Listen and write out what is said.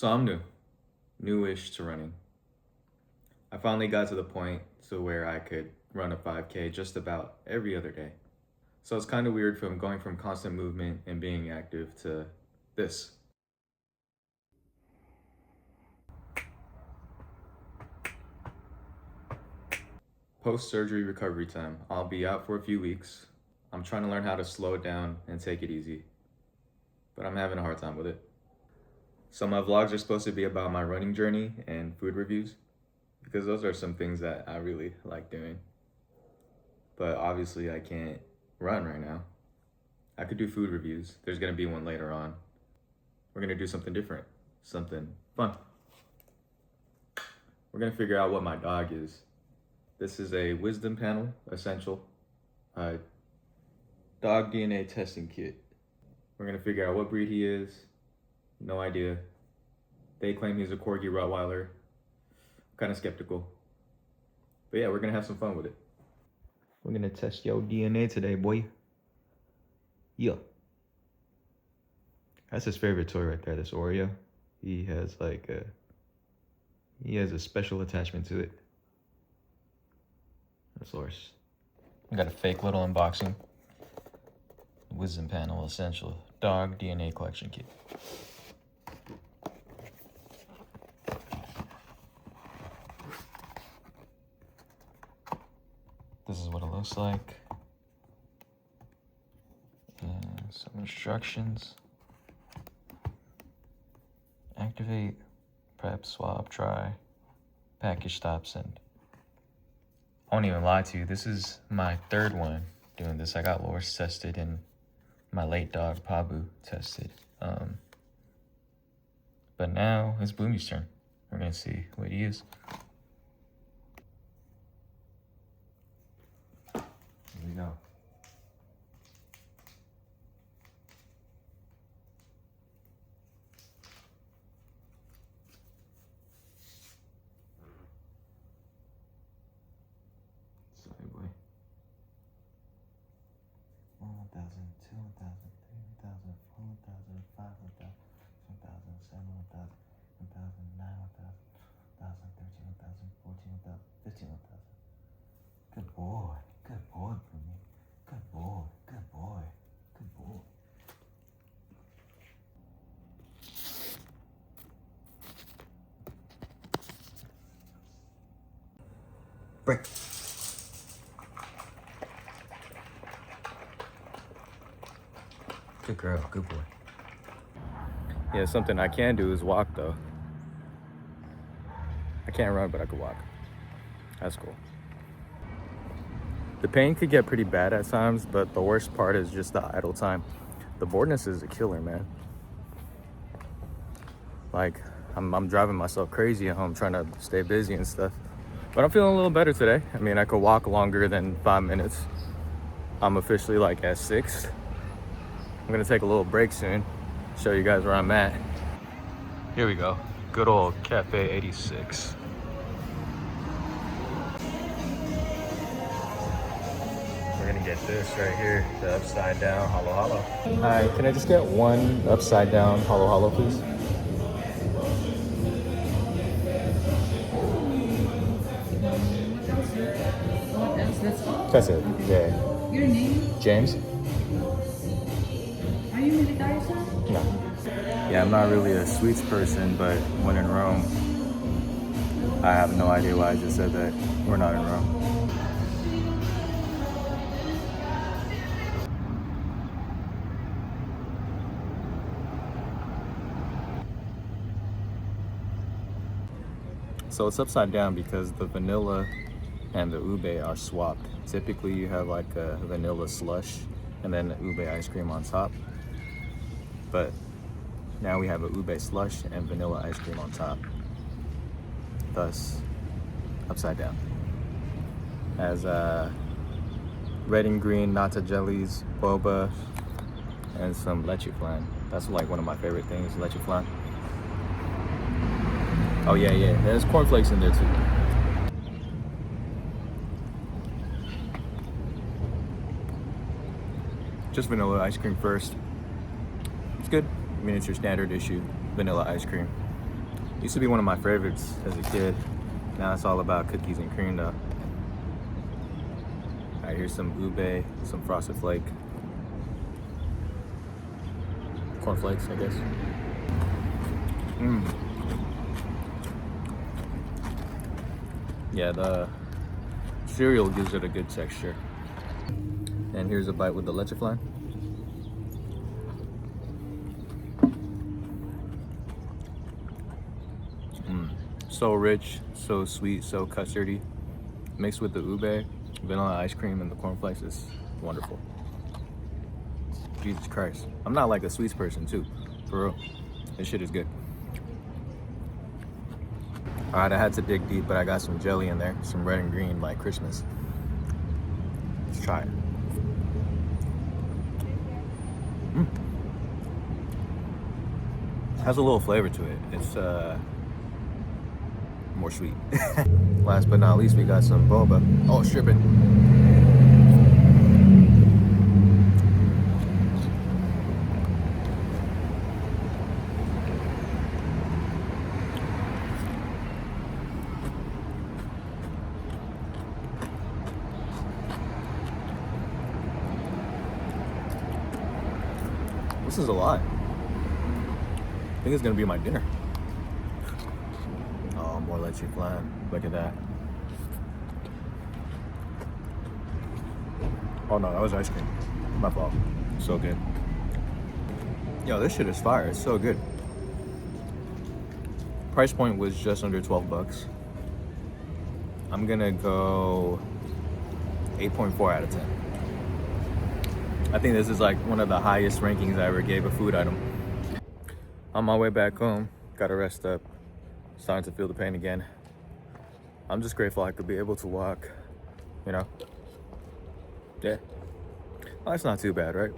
So I'm newish to running. I finally got to the point to where I could run a 5K just about every other day. So it's kind of weird from going from constant movement and being active to this. Post-surgery recovery time. I'll be out for a few weeks. I'm trying to learn how to slow it down and take it easy, but I'm having a hard time with it. So my vlogs are supposed to be about my running journey and food reviews, because those are some things that I really like doing. But obviously I can't run right now. I could do food reviews. There's gonna be one later on. We're gonna do something different, something fun. We're gonna figure out what my dog is. This is a wisdom panel, essential, dog DNA testing kit. We're gonna figure out what breed he is. No idea. They claim he's a Corgi Rottweiler. Kind of skeptical. But yeah, we're gonna have some fun with it. We're gonna test your DNA today, boy. Yeah. That's his favorite toy right there, this Oreo. He has a special attachment to it. That's Loris. We got a fake little unboxing. Wisdom panel essential dog DNA collection kit. This is what it looks like. And some instructions. Activate, prep, swap, try, package stop, send. I won't even lie to you, this is my third one doing this. I got Loris tested and my late dog Pabu tested. But now it's Boomy's turn. We're gonna see what he is. Here we go. Sorry, boy. 1,000, 2,000, 3,000, 4,000, 5,000, 6,000, 7,000, 1,000, 9,000, 1,000, 13,000, 14,000, 15,000. Good boy. Good boy, Boomy. Good boy. Good boy. Good boy. Break. Good girl. Good boy. Yeah, something I can do is walk, though. I can't run, but I could walk. That's cool. The pain could get pretty bad at times, but the worst part is just the idle time. The boredness is a killer, man. Like, I'm driving myself crazy at home trying to stay busy and stuff. But I'm feeling a little better today. I mean, I could walk longer than 5 minutes. I'm officially like at 6. I'm gonna take a little break soon, show you guys where I'm at. Here we go, good old Cafe 86. We're gonna get this right here, the upside down halo halo. Hi, can I just get one upside down halo halo, please? What else? That's it, yeah. Your name? James? Are you military, sir? No. Yeah, I'm not really a sweets person, but when in Rome, I have no idea why I just said that. We're not in Rome. So it's upside down because the vanilla and the ube are swapped. Typically you have like a vanilla slush and then the ube ice cream on top. But now we have a ube slush and vanilla ice cream on top. Thus, upside down. Has red and green nata jellies, boba, and some leche flan. That's like one of my favorite things, leche flan. Oh yeah, there's cornflakes in there too. Just vanilla ice cream first. It's good. I mean, it's your standard issue vanilla ice cream. Used to be one of my favorites as a kid. Now it's all about cookies and cream though. All right, here's some ube, some frosted flake, cornflakes, I guess. Yeah, the cereal gives it a good texture. And here's a bite with the leche flan. So rich, so sweet, so custardy. Mixed with the ube, vanilla ice cream, and the cornflakes is wonderful. Jesus Christ. I'm not like a sweets person too, for real. This shit is good. All right, I had to dig deep, but I got some jelly in there, some red and green like Christmas. Let's try it. Has a little flavor to it. It's more sweet. Last but not least, we got some boba. Oh, strip it. This is a lot. I think it's gonna be my dinner. Oh, more leche flan. Look at that. Oh no, that was ice cream. My fault. So good. Yo, this shit is fire. It's so good. Price point was just under 12 bucks. I'm gonna go 8.4 out of 10. I think this is like one of the highest rankings I ever gave a food item. On my way back home, gotta rest up. Starting to feel the pain again. I'm just grateful I could be able to walk, you know? Yeah. Well, that's not too bad, right?